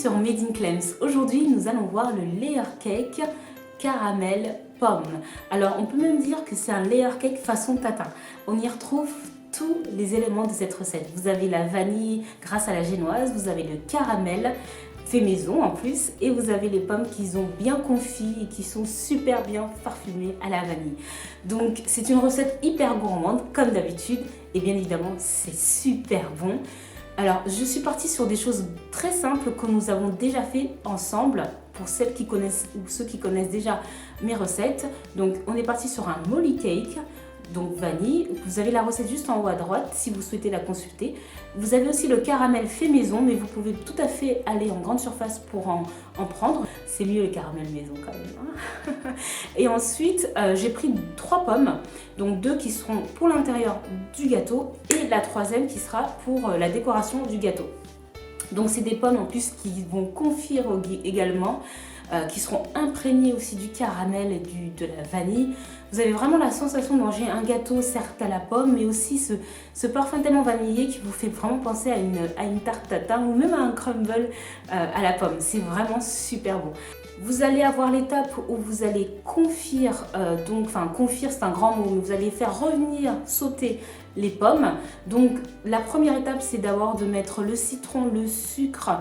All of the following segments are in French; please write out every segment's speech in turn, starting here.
sur Made in Clems. Aujourd'hui, nous allons voir le layer cake caramel pomme. Alors, on peut même dire que c'est un layer cake façon tatin. On y retrouve tous les éléments de cette recette. Vous avez la vanille grâce à la génoise, vous avez le caramel fait maison en plus, et vous avez les pommes qui ont bien confit et qui sont super bien parfumées à la vanille. Donc c'est une recette hyper gourmande comme d'habitude, et bien évidemment c'est super bon. Alors je suis partie sur des choses très simples que nous avons déjà fait ensemble pour celles qui connaissent ou ceux qui connaissent déjà mes recettes. Donc on est parti sur un molly cake, donc vanille. Vous avez la recette juste en haut à droite si vous souhaitez la consulter. Vous avez aussi le caramel fait maison, mais vous pouvez tout à fait aller en grande surface pour en prendre. C'est mieux le caramel maison quand même, hein. Et ensuite, j'ai pris 3 pommes, donc 2 qui seront pour l'intérieur du gâteau et la 3e qui sera pour la décoration du gâteau. Donc c'est des pommes en plus qui vont confire également, qui seront imprégnées aussi du caramel et de la vanille. Vous avez vraiment la sensation de manger un gâteau certes à la pomme, mais aussi ce parfum tellement vanillé qui vous fait vraiment penser à une tarte tatin ou même à un crumble à la pomme. C'est vraiment super bon. Vous allez avoir l'étape où vous allez confire, confire c'est un grand mot, mais vous allez faire revenir sauter les pommes. Donc la première étape c'est d'abord de mettre le citron, le sucre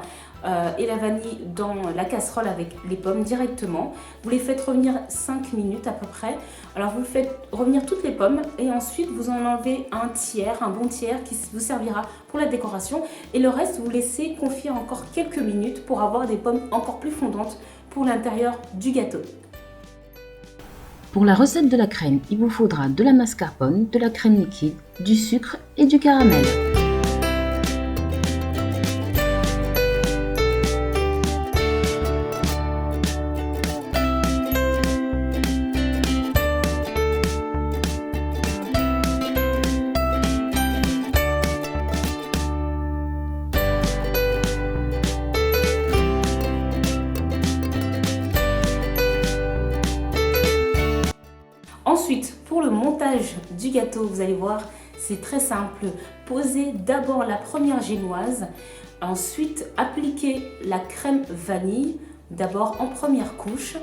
et la vanille dans la casserole avec les pommes directement. Vous les faites revenir 5 minutes à peu près. Alors vous faites revenir toutes les pommes et ensuite vous en enlevez un bon tiers qui vous servira pour la décoration. Et le reste vous laissez confire encore quelques minutes pour avoir des pommes encore plus fondantes pour l'intérieur du gâteau. Pour la recette de la crème, il vous faudra de la mascarpone, de la crème liquide, du sucre et du caramel. Ensuite, pour le montage du gâteau, vous allez voir, c'est très simple. Posez d'abord la première génoise, ensuite appliquez la crème vanille, d'abord en première couche.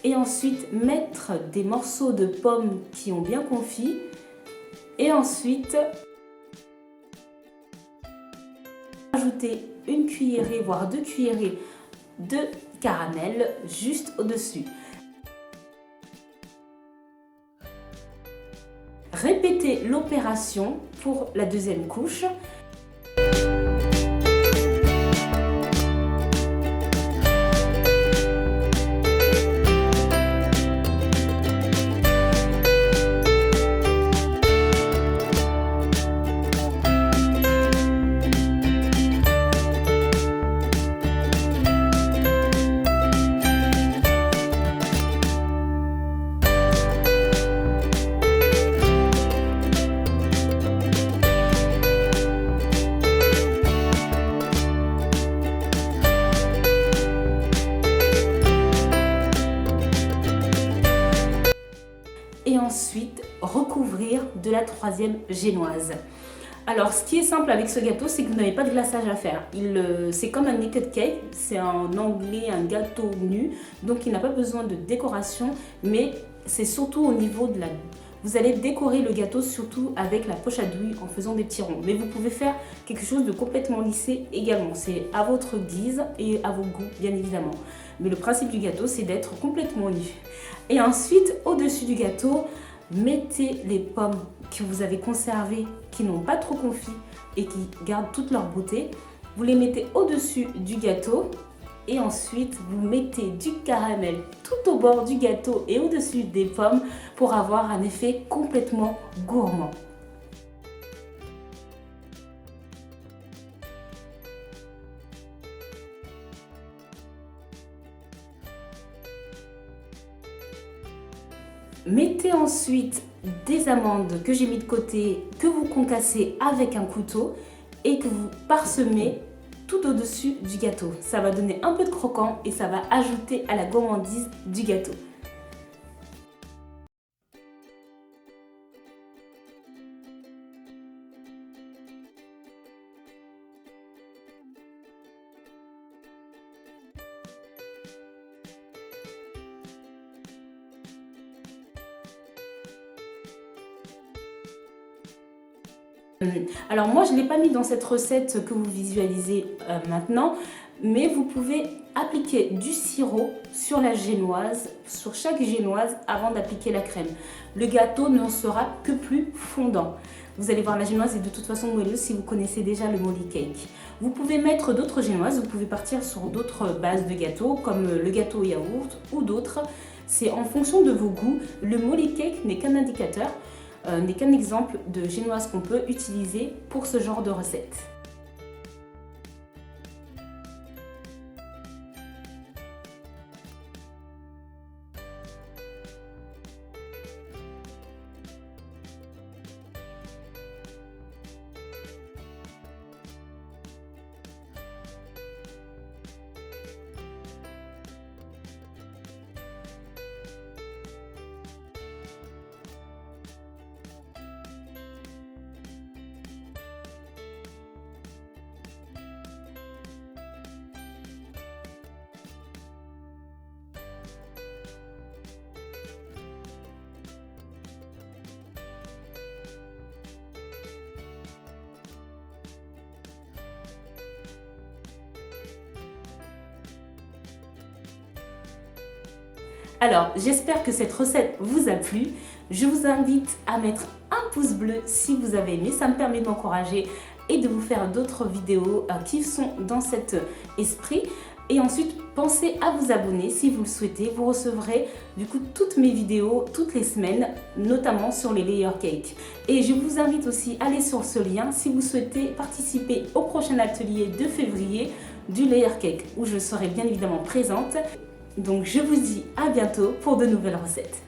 Et ensuite mettre des morceaux de pommes qui ont bien confit. Et ensuite ajouter une cuillerée voire 2 cuillerées de caramel juste au-dessus. Répétez l'opération pour la deuxième couche. Et ensuite recouvrir de la 3e génoise. Alors ce qui est simple avec ce gâteau, c'est que vous n'avez pas de glaçage à faire. C'est comme un naked cake, c'est en anglais un gâteau nu, donc il n'a pas besoin de décoration, mais c'est surtout au niveau de la... Vous allez décorer le gâteau surtout avec la poche à douille en faisant des petits ronds. Mais vous pouvez faire quelque chose de complètement lissé également. C'est à votre guise et à vos goûts, bien évidemment. Mais le principe du gâteau, c'est d'être complètement nu. Et ensuite, au-dessus du gâteau, mettez les pommes que vous avez conservées, qui n'ont pas trop confit et qui gardent toute leur beauté. Vous les mettez au-dessus du gâteau. Et ensuite, vous mettez du caramel tout au bord du gâteau et au-dessus des pommes pour avoir un effet complètement gourmand. Mettez ensuite des amandes que j'ai mis de côté, que vous concassez avec un couteau et que vous parsemez tout au-dessus du gâteau. Ça va donner un peu de croquant et ça va ajouter à la gourmandise du gâteau. Alors moi, je ne l'ai pas mis dans cette recette que vous visualisez maintenant, mais vous pouvez appliquer du sirop sur la génoise, sur chaque génoise avant d'appliquer la crème. Le gâteau n'en sera que plus fondant. Vous allez voir, la génoise est de toute façon moelleuse si vous connaissez déjà le molly cake. Vous pouvez mettre d'autres génoises, vous pouvez partir sur d'autres bases de gâteaux comme le gâteau au yaourt ou d'autres. C'est en fonction de vos goûts. Le molly cake n'est qu'un indicateur. N'est qu'un exemple de génoise qu'on peut utiliser pour ce genre de recette. Alors, j'espère que cette recette vous a plu. Je vous invite à mettre un pouce bleu si vous avez aimé. Ça me permet de m'encourager et de vous faire d'autres vidéos qui sont dans cet esprit. Et ensuite, pensez à vous abonner si vous le souhaitez. Vous recevrez du coup toutes mes vidéos toutes les semaines, notamment sur les layer cakes. Et je vous invite aussi à aller sur ce lien si vous souhaitez participer au prochain atelier de février du layer cake où je serai bien évidemment présente. Donc je vous dis à bientôt pour de nouvelles recettes.